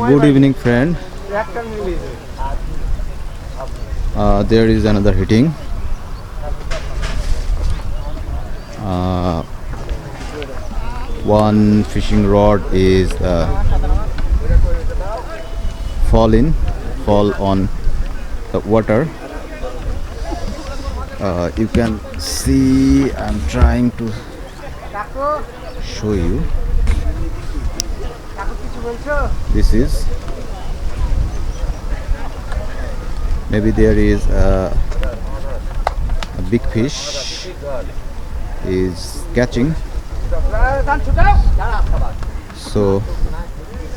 Good evening, friend. There is another hitting. One fishing rod is fall on the water. You can see, I'm trying to show you. This is, maybe there is a big fish is catching. So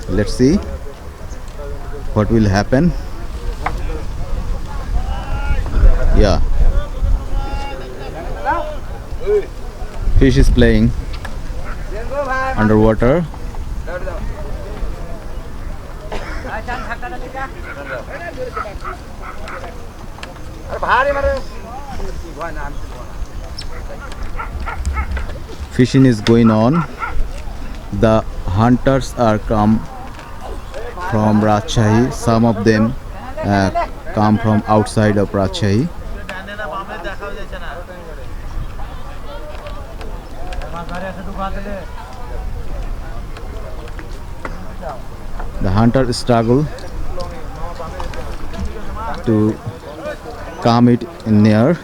let's see what will happen. Yeah, fish is playing underwater. Fishing is going on. The hunters are come from Rajshahi. Some of them come from outside of Rajshahi. The hunter struggle to calm it in near.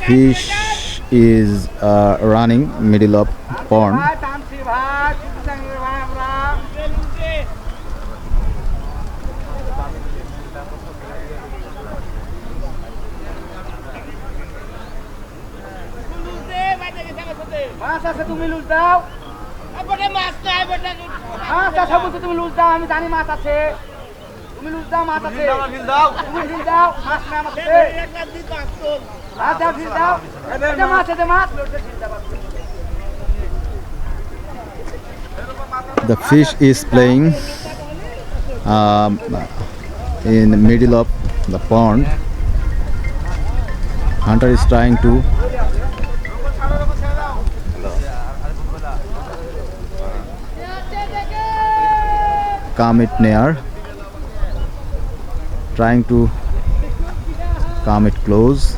Fish is running middle of pond. The fish is playing in the middle of the pond. Hunter is trying to calm it near, trying to calm it close.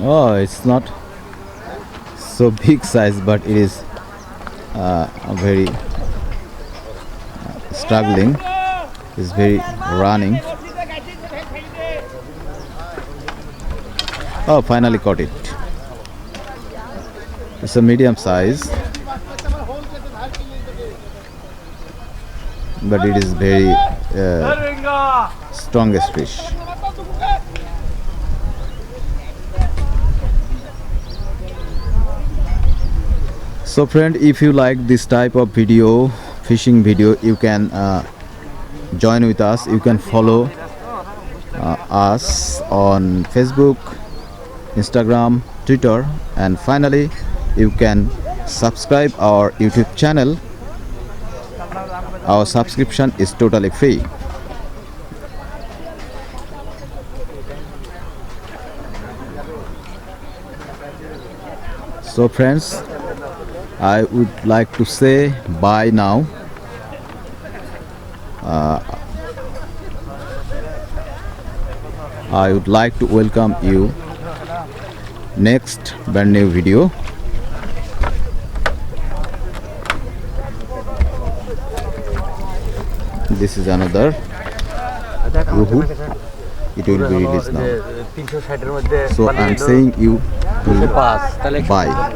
Oh, it's not so big size, but it is very struggling. It's very running. Oh, finally caught it. It's a medium size, but it is very strongest fish. So friend, if you like this type of video, fishing video, you can join with us. You can follow us on Facebook, Instagram, Twitter, and finally you can subscribe our YouTube channel. Our subscription is totally free. So friends, I would like to say bye now. I would like to welcome you next brand new video. This is another Rohu. It will be released now. So I am saying you bye.